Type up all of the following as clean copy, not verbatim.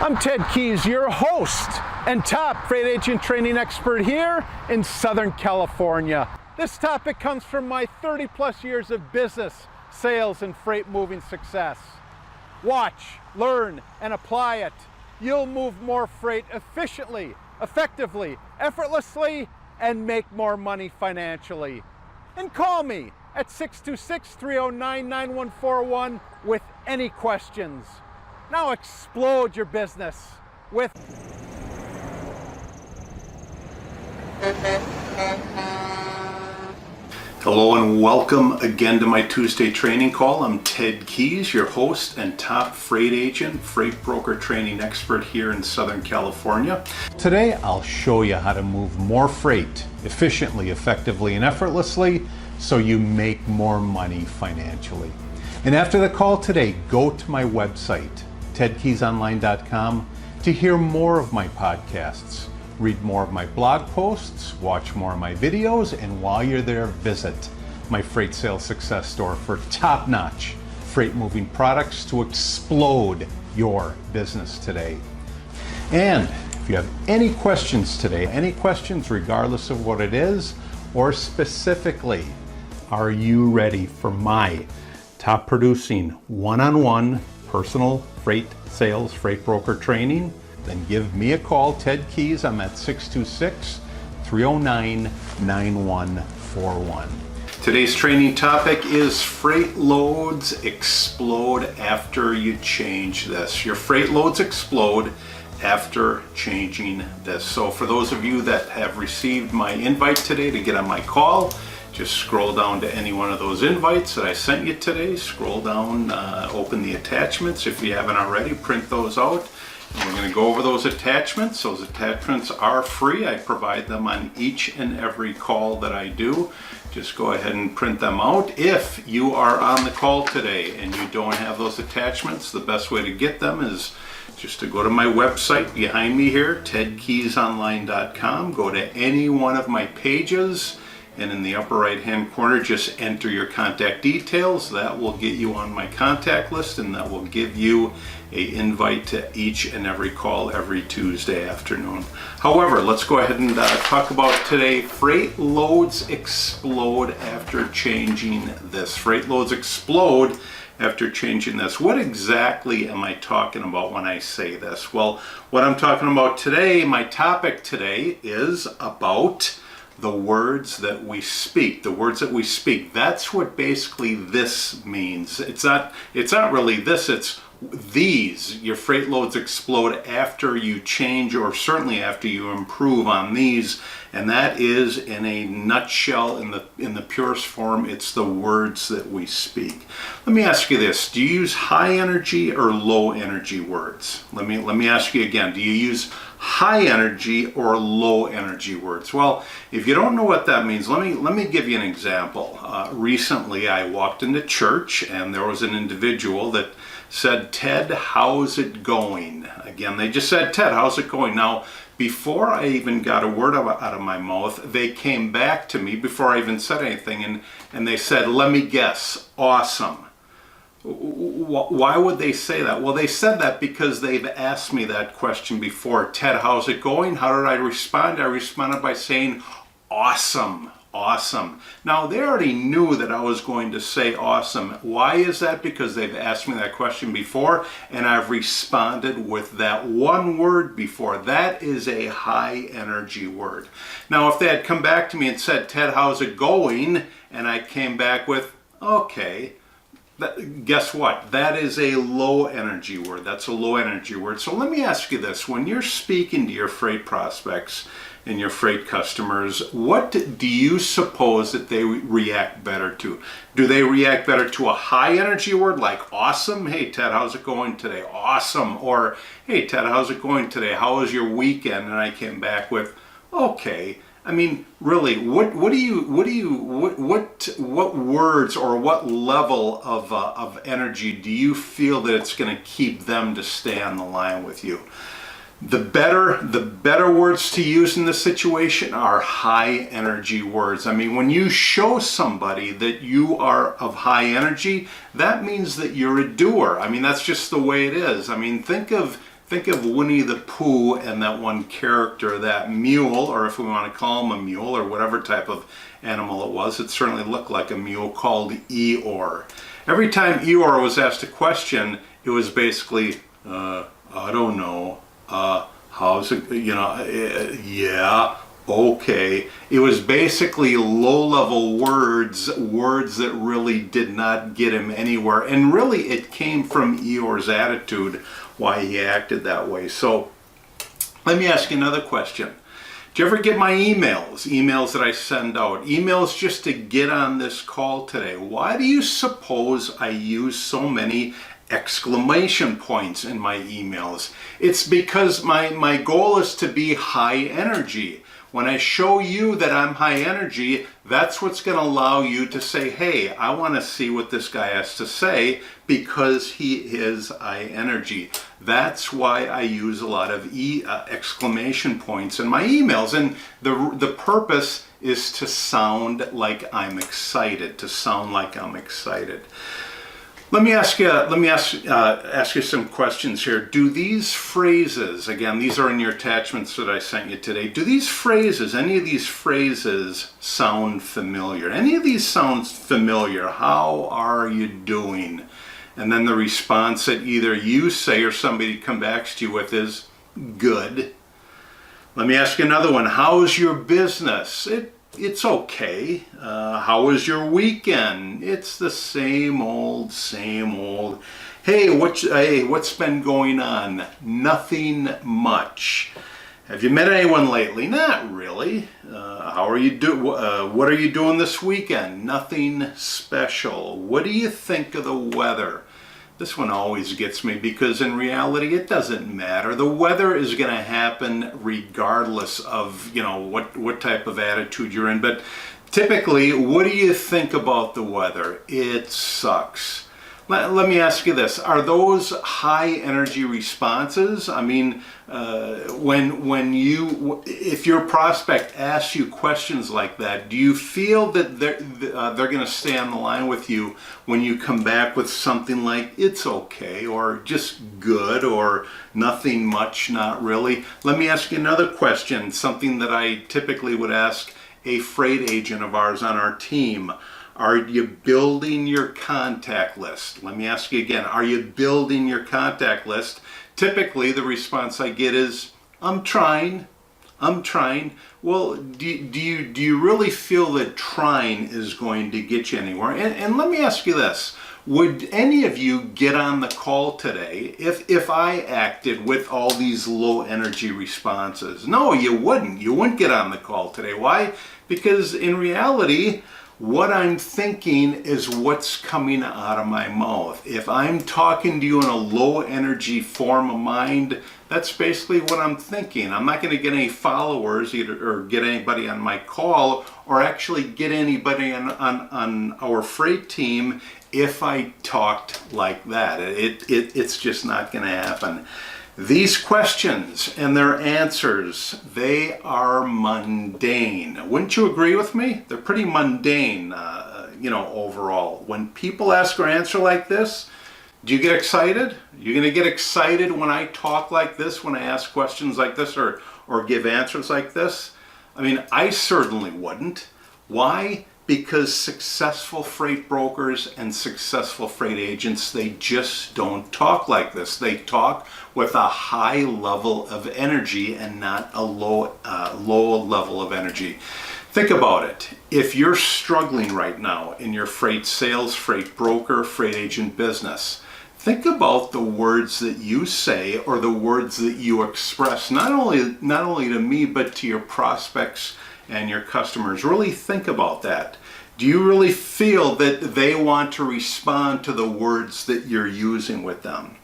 I'm Ted Keys, your host and top freight agent training expert here in Southern California. This topic comes from my 30+ years of business, sales, and freight moving success. Watch, learn, and apply it. You'll move more freight efficiently, effectively, effortlessly, and make more money financially. And call me at 626-309-9141 with any questions. Now explode your business with... Hello and welcome again to my Tuesday training call. I'm Ted Keys, your host and top freight agent, freight broker training expert here in Southern California. Today I'll show you how to move more freight efficiently, effectively, and effortlessly so you make more money financially. And after the call today, go to my website, tedkeysonline.com, to hear more of my podcasts, read more of my blog posts, watch more of my videos, and while you're there, visit my Freight Sales Success Store for top-notch freight moving products to explode your business today. And if you have any questions today, any questions regardless of what it is, or specifically, are you ready for my top producing one-on-one personal freight sales, freight broker training, then give me a call, Ted Keys. I'm at 626-309-9141. Today's training topic is freight loads explode after you change this. Your freight loads explode after changing this. So for those of you that have received my invite today to get on my call, just scroll down to any one of those invites that I sent you today. Scroll down, open the attachments. If you haven't already, print those out. And we're going to go over those attachments. Those attachments are free. I provide them on each and every call that I do. Just go ahead and print them out. If you are on the call today and you don't have those attachments, the best way to get them is just to go to my website behind me here, tedkeysonline.com. Go to any one of my pages, and in the upper right hand corner, just enter your contact details. That will get you on my contact list, and that will give you an invite to each and every call every Tuesday afternoon. However, let's go ahead and talk about today. Freight loads explode after changing this. Freight loads explode after changing this. What exactly am I talking about when I say this? Well, what I'm talking about today, my topic today, is about the words that we speak. The words that we speak. That's what basically this means. It's not really this, it's these. Your freight loads explode after you change, or certainly after you improve on these. And that is, in a nutshell, in the purest form, it's the words that we speak. Let me ask you this: do you use high energy or low energy words? Let me ask you again: do you use high energy or low energy words? Well, if you don't know what that means, let me give you an example. Recently, I walked into church and there was an individual that said, "Ted, how's it going?" Again, they just said, "Ted, how's it going?" Now, before I even got a word out of my mouth, they came back to me before I even said anything, and they said, "Let me guess, awesome." Why would they say that? Well, they said that because they've asked me that question before. "Ted, how's it going?" How did I respond? I responded by saying, "Awesome, awesome." Now, they already knew that I was going to say awesome. Why is that? Because they've asked me that question before, and I've responded with that one word before. That is a high energy word. Now, if they had come back to me and said, "Ted, how's it going?" and I came back with, "Okay," Guess what? That is a low energy word. That's a low energy word. So let me ask you this. When you're speaking to your freight prospects and your freight customers, what do you suppose that they react better to? Do they react better to a high energy word like awesome? Hey Ted, how's it going today? Awesome. Or hey Ted, how's it going today? How was your weekend? And I came back with okay. I mean, really, what words or what level of energy do you feel that it's going to keep them to stay on the line with you? The better words to use in this situation are high energy words. I mean, when you show somebody that you are of high energy, that means that you're a doer. I mean, that's just the way it is. I mean, think of Winnie the Pooh and that one character, that mule, or if we want to call him a mule, or whatever type of animal it was. It certainly looked like a mule, called Eeyore. Every time Eeyore was asked a question, it was basically, I don't know, how's it, yeah, okay. It was basically low-level words that really did not get him anywhere. And really, it came from Eeyore's attitude, why he acted that way. So let me ask you another question. Do you ever get my emails that I send out? Emails just to get on this call today. Why do you suppose I use so many exclamation points in my emails? It's because my goal is to be high energy. When I show you that I'm high energy, that's what's going to allow you to say, hey, I want to see what this guy has to say, because he is high energy. That's why I use a lot of exclamation points in my emails. And the purpose is to sound like I'm excited, Let me ask you some questions here. Do these phrases, again, these are in your attachments that I sent you today, do these phrases, any of these phrases sound familiar? Any of these sounds familiar? How are you doing? And then the response that either you say or somebody comes back to you with is good. Let me ask you another one. How's your business? It's okay. How was your weekend? It's the same old, same old. Hey, what's been going on? Nothing much. Have you met anyone lately? Not really. How are you what are you doing this weekend? Nothing special. What do you think of the weather? This one always gets me, because in reality it doesn't matter. The weather is going to happen regardless of, what type of attitude you're in. But typically, what do you think about the weather? It sucks. Let me ask you this. Are those high energy responses? I mean, if your prospect asks you questions like that, do you feel that they're going to stay on the line with you when you come back with something like, it's okay, or just good, or nothing much, not really? Let me ask you another question, something that I typically would ask a freight agent of ours on our team. Are you building your contact list? Let me ask you again. Are you building your contact list? Typically, the response I get is, I'm trying. Well, do you really feel that trying is going to get you anywhere? And let me ask you this. Would any of you get on the call today if I acted with all these low energy responses? No, you wouldn't. You wouldn't get on the call today. Why? Because in reality, what I'm thinking is what's coming out of my mouth. If I'm talking to you in a low energy form of mind, that's basically what I'm thinking. I'm not going to get any followers or get anybody on my call, or actually get anybody on our freight team if I talked like that. It's just not going to happen. These questions and their answers, they are mundane. Wouldn't you agree with me? They're pretty mundane, overall. When people ask or answer like this, do you get excited? You're going to get excited when I talk like this, when I ask questions like this, or give answers like this? I mean, I certainly wouldn't. Why? Because successful freight brokers and successful freight agents, they just don't talk like this. They talk with a high level of energy and not a low level of energy. Think about it. If you're struggling right now in your freight sales, freight broker, freight agent business, think about the words that you say or the words that you express, not only to me, but to your prospects and your customers. Really think about that. Do you really feel that they want to respond to the words that you're using with them?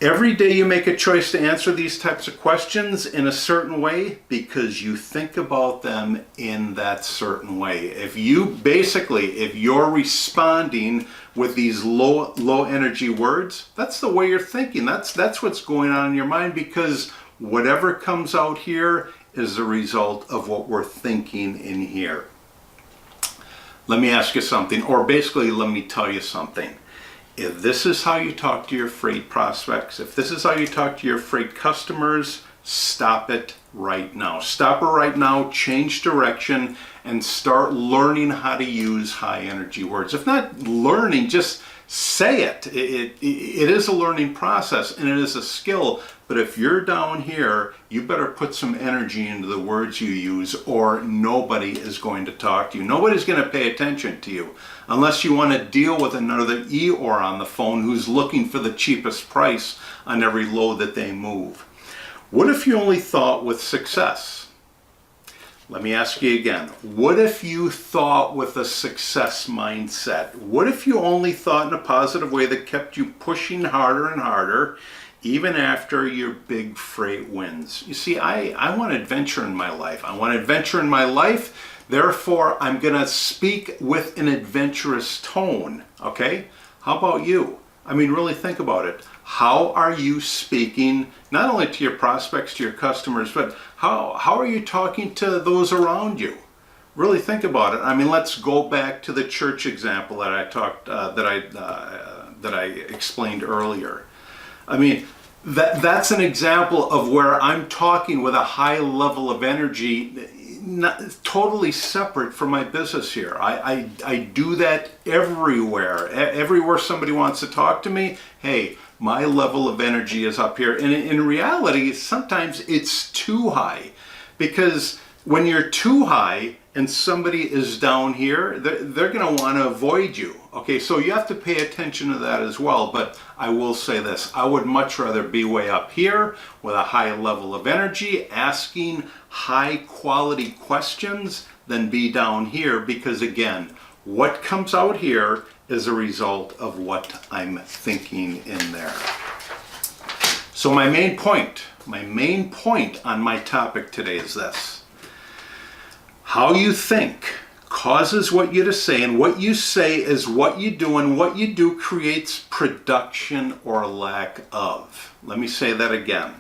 Every day you make a choice to answer these types of questions in a certain way because you think about them in that certain way. If you're responding with these low energy words, that's the way you're thinking. That's what's going on in your mind, because whatever comes out here is the result of what we're thinking in here. Let me ask you something, or basically let me tell you something. If this is how you talk to your freight prospects, if this is how you talk to your freight customers, stop it right now. Stop it right now, change direction, and start learning how to use high energy words. If not learning, just say it. It is a learning process and it is a skill, but if you're down here, you better put some energy into the words you use, or nobody is going to talk to you. Nobody's going to pay attention to you unless you want to deal with another Eeyore on the phone who's looking for the cheapest price on every load that they move. What if you only thought with success? Let me ask you again. What if you thought with a success mindset? What if you only thought in a positive way that kept you pushing harder and harder, even after your big freight wins? You see, I want adventure in my life. I want adventure in my life. Therefore, I'm going to speak with an adventurous tone. Okay? How about you? I mean, really think about it. How are you speaking, not only to your prospects, to your customers, but how are you talking to those around you? Really think about it. I mean, let's go back to the church example that I explained earlier. I mean, that's an example of where I'm talking with a high level of energy, not totally separate from my business here. I do that everywhere. Everywhere somebody wants to talk to me, hey, my level of energy is up here. And in reality, sometimes it's too high, because when you're too high and somebody is down here, they're going to want to avoid you. Okay, so you have to pay attention to that as well. But I will say this, I would much rather be way up here with a high level of energy, asking high quality questions, than be down here, because again, what comes out here is a result of what I'm thinking in there. So my main point on my topic today is this. How you think causes what you to say, and what you say is what you do, and what you do creates production or lack of. Let me say that again.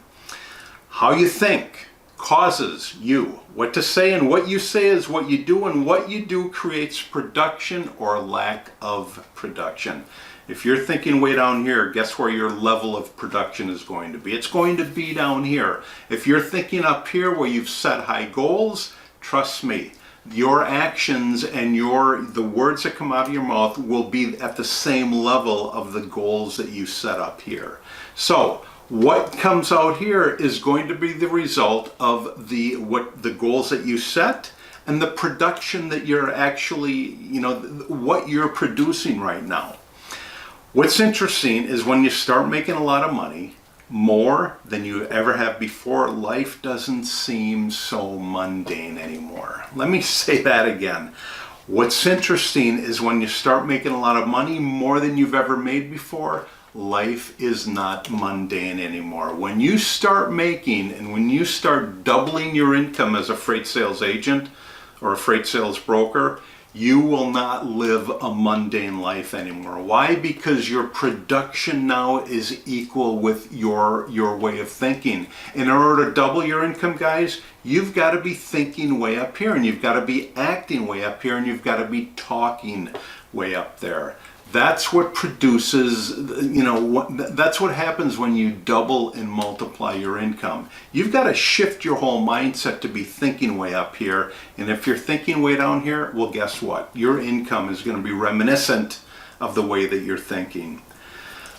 How you think causes you what to say, and what you say is what you do, and what you do creates production or lack of production. If you're thinking way down here, guess where your level of production is going to be? It's going to be down here. If you're thinking up here where you've set high goals, trust me, your actions and the words that come out of your mouth will be at the same level of the goals that you set up here. So what comes out here is going to be the result of the goals that you set and the production that you're actually, what you're producing right now. What's interesting is when you start making a lot of money, more than you ever have before, life doesn't seem so mundane anymore. Let me say that again. What's interesting is when you start making a lot of money, more than you've ever made before, life is not mundane anymore. When you start making and when you start doubling your income as a freight sales agent or a freight sales broker, you will not live a mundane life anymore. Why? Because your production now is equal with your way of thinking. In order to double your income, guys, you've got to be thinking way up here, and you've got to be acting way up here, and you've got to be talking way up there. That's what produces, that's what happens when you double and multiply your income. You've got to shift your whole mindset to be thinking way up here. And if you're thinking way down here, well, guess what? Your income is going to be reminiscent of the way that you're thinking.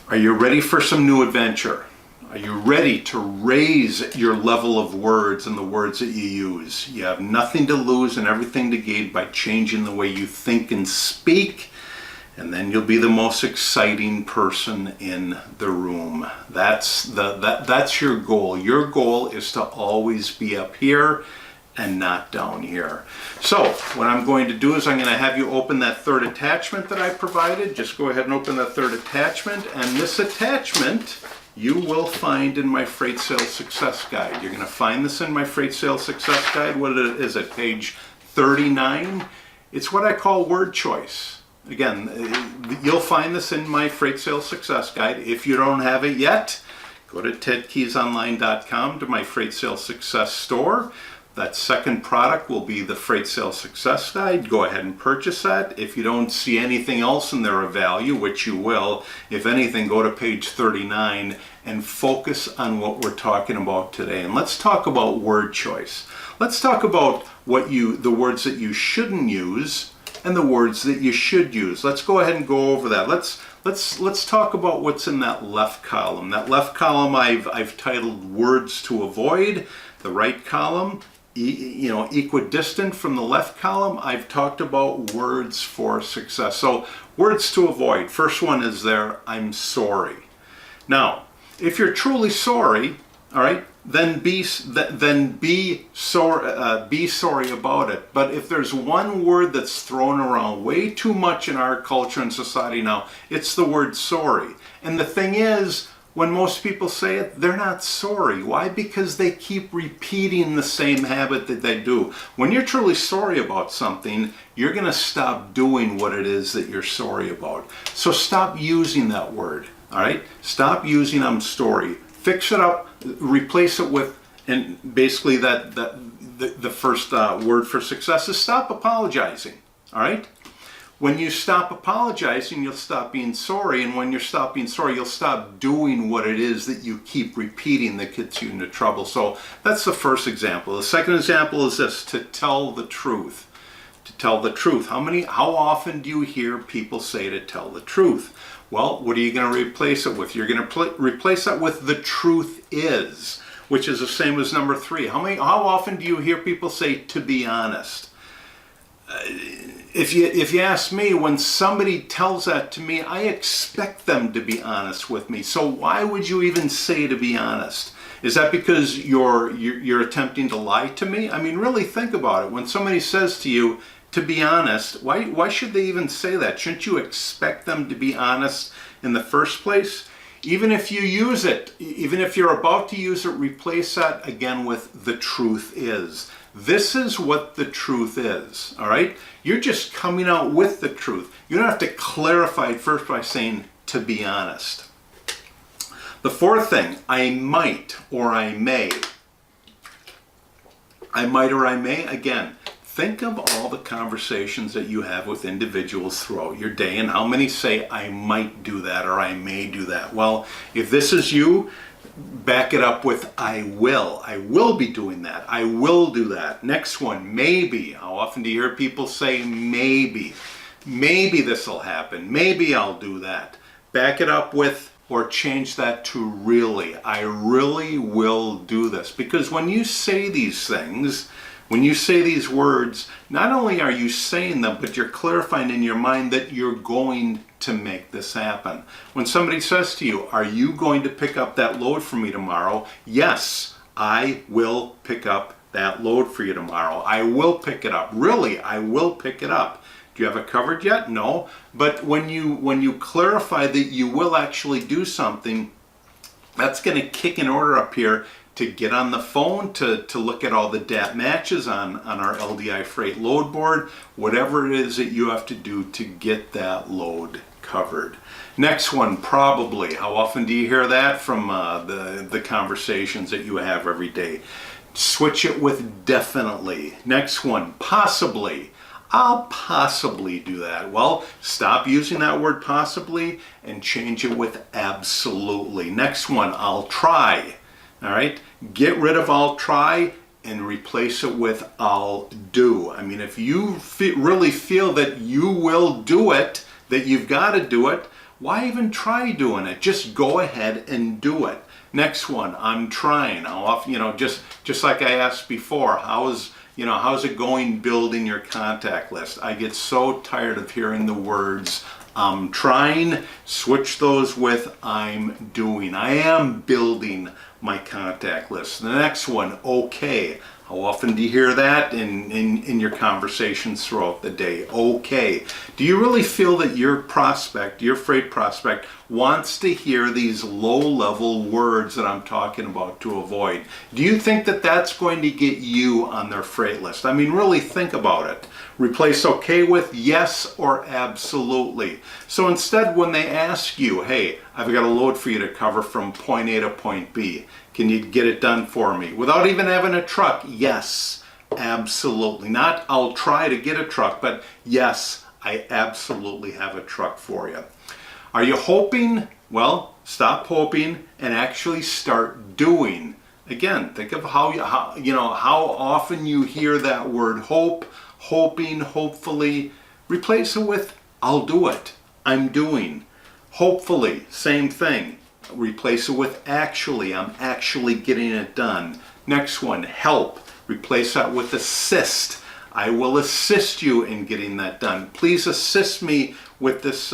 Are you ready for some new adventure? Are you ready to raise your level of words and the words that you use? You have nothing to lose and everything to gain by changing the way you think and speak, and then you'll be the most exciting person in the room. That's your goal. Your goal is to always be up here and not down here. So what I'm going to do is I'm going to have you open that third attachment that I provided. Just go ahead and open that third attachment, and this attachment you will find in my Freight Sales Success Guide. You're going to find this in my Freight Sales Success Guide. What is it? Page 39. It's what I call word choice. Again, you'll find this in my Freight Sales Success Guide. If you don't have it yet, go to tedkeysonline.com to my Freight Sales Success store. That second product will be the Freight Sales Success Guide. Go ahead and purchase that. If you don't see anything else in there of value, which you will, if anything, go to page 39 and focus on what we're talking about today. And let's talk about word choice. Let's talk about the words that you shouldn't use and the words that you should use. Let's go ahead and go over that. Let's talk about what's in that left column. That left column I've titled words to avoid. The right column, equidistant from the left column, I've talked about words for success. So words to avoid. First one is there, I'm sorry. Now, if you're truly sorry, all right, then be sorry about it. But if there's one word that's thrown around way too much in our culture and society now, it's the word sorry. And the thing is, when most people say it, they're not sorry. Why? Because they keep repeating the same habit that they do. When you're truly sorry about something, you're going to stop doing what it is that you're sorry about. So stop using that word, all right? Stop using I'm sorry. Fix it up, replace it with, and basically the first word for success is stop apologizing, all right? When you stop apologizing, you'll stop being sorry, and when you stop being sorry, you'll stop doing what it is that you keep repeating that gets you into trouble. So that's the first example. The second example is this, to tell the truth. To tell the truth. How often do you hear people say to tell the truth? Well, what are you going to replace it with? You're going to replace that with the truth is, which is the same as number 3. How often do you hear people say to be honest? If you ask me, when somebody tells that to me, I expect them to be honest with me. So why would you even say to be honest? Is that because you're attempting to lie to me? I mean, really think about it. When somebody says to you, to be honest, why should they even say that? Shouldn't you expect them to be honest in the first place? Even if you use it, even if you're about to use it, replace that again with the truth is. This is what the truth is, all right? You're just coming out with the truth. You don't have to clarify it first by saying, to be honest. The fourth thing, I might or I may. I might or I may, again, think of all the conversations that you have with individuals throughout your day and how many say, I might do that or I may do that. Well, if this is you, back it up with I will. I will be doing that. I will do that. Next one, maybe. How often do you hear people say maybe? Maybe this will happen. Maybe I'll do that. Back it up with, or change that to really. I really will do this. Because when you say these things, when you say these words, not only are you saying them, but you're clarifying in your mind that you're going to make this happen. When somebody says to you, are you going to pick up that load for me tomorrow? Yes, I will pick up that load for you tomorrow. I will pick it up. Really, I will pick it up. Do you have it covered yet? No. But when you clarify that you will actually do something, that's going to kick an order up here to get on the phone, to look at all the DAT matches on our LDI freight load board, whatever it is that you have to do to get that load covered. Next one, probably. How often do you hear that from the conversations that you have every day? Switch it with definitely. Next one, possibly. I'll possibly do that. Well, stop using that word possibly and change it with absolutely. Next one, I'll try. All right, get rid of I'll try and replace it with I'll do. I mean, if you really feel that you will do it, that you've got to do it, why even try doing it? Just go ahead and do it. Next one, I'm trying. How often, just like I asked before, how's it going building your contact list? I get so tired of hearing the words I'm trying. Switch those with I'm doing. I am building my contact list. The next one, okay. How often do you hear that in your conversations throughout the day? Okay. Do you really feel that your prospect, your freight prospect, wants to hear these low-level words that I'm talking about to avoid? Do you think that that's going to get you on their freight list? I mean, really think about it. Replace okay with yes or absolutely. So instead, when they ask you, hey, I've got a load for you to cover from point A to point B, can you get it done for me? Without even having a truck, yes, absolutely. Not I'll try to get a truck, but yes, I absolutely have a truck for you. Are you hoping? Well, stop hoping and actually start doing. Again, think of how often you hear that word hope, hoping, hopefully. Replace it with I'll do it, I'm doing. Hopefully, same thing. Replace it with actually, I'm actually getting it done. Next one, help. Replace that with assist. I will assist you in getting that done. Please assist me with this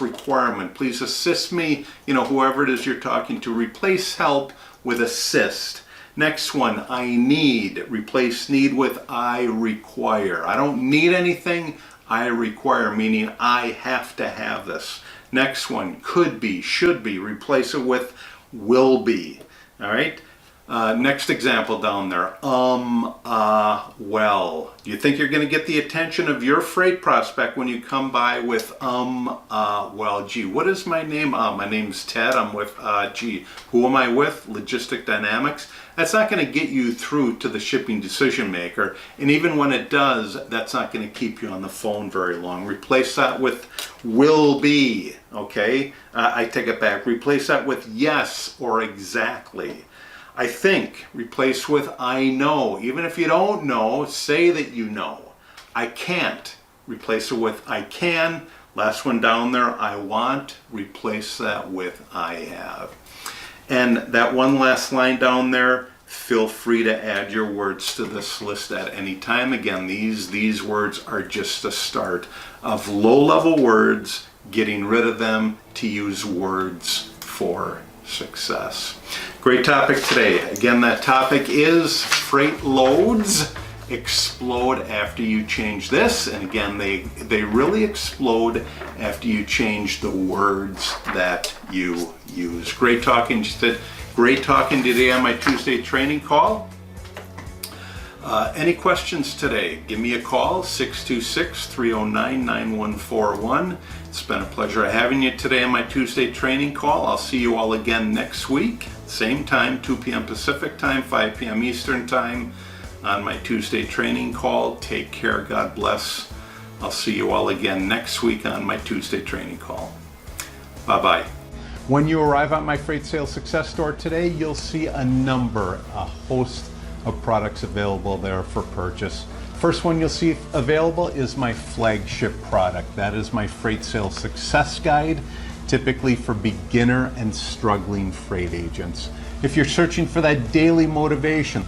requirement. Please assist me, whoever it is you're talking to. Replace help with assist. Next one, I need. Replace need with I require. I don't need anything, I require, meaning I have to have this. Next one, could be, should be. Replace it with will be. All right? Next example down there. Well. Do you think you're going to get the attention of your freight prospect when you come by with well, gee, what is my name? My name's Ted. I'm with, gee, who am I with? Logistic Dynamics. That's not going to get you through to the shipping decision maker. And even when it does, that's not going to keep you on the phone very long. Replace that with will be, okay? I take it back. Replace that with yes or exactly. I think, replace with I know. Even if you don't know, say that you know. I can't. Replace it with I can. Last one down there, I want. Replace that with I have. And that one last line down there, feel free to add your words to this list at any time. Again, these words are just the start of low-level words, getting rid of them to use words for success. Great topic today. Again, that topic is freight loads explode after you change this. And again, they really explode after you change the words that you use. Great talking today on my Tuesday training call. Any questions today? Give me a call, 626-309-9141. It's been a pleasure having you today on my Tuesday training call. I'll see you all again next week. Same time, 2 p.m. Pacific time, 5 p.m. Eastern time on my Tuesday training call. Take care. God bless. I'll see you all again next week on my Tuesday training call. Bye-bye. When you arrive at my Freight Sales Success Store today, you'll see a host of products available there for purchase. First one you'll see available is my flagship product. That is my Freight Sales Success Guide, typically for beginner and struggling freight agents. If you're searching for that daily motivation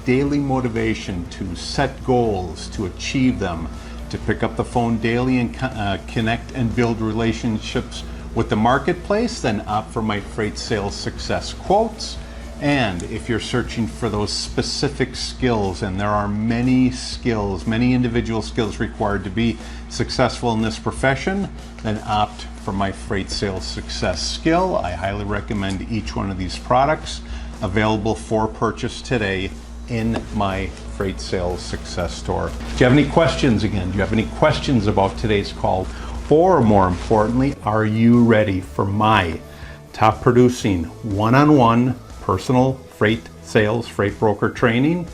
to set goals, to achieve them, to pick up the phone daily and connect and build relationships with the marketplace, then opt for my Freight Sales Success Quotes. And if you're searching for those specific skills, and there are many individual skills required to be successful in this profession, then opt for my Freight Sales Success Skill. I highly recommend each one of these products, available for purchase today in my Freight Sales Success Store. Do you have any questions again? Do you have any questions about today's call? Or more importantly, are you ready for my top producing one-on-one personal freight sales, freight broker training?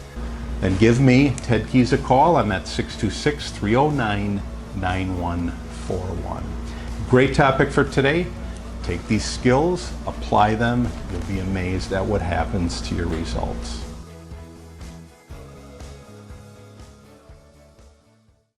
Then give me, Ted Keys, a call. I'm at 626-309-9141. Great topic for today. Take these skills, apply them. You'll be amazed at what happens to your results.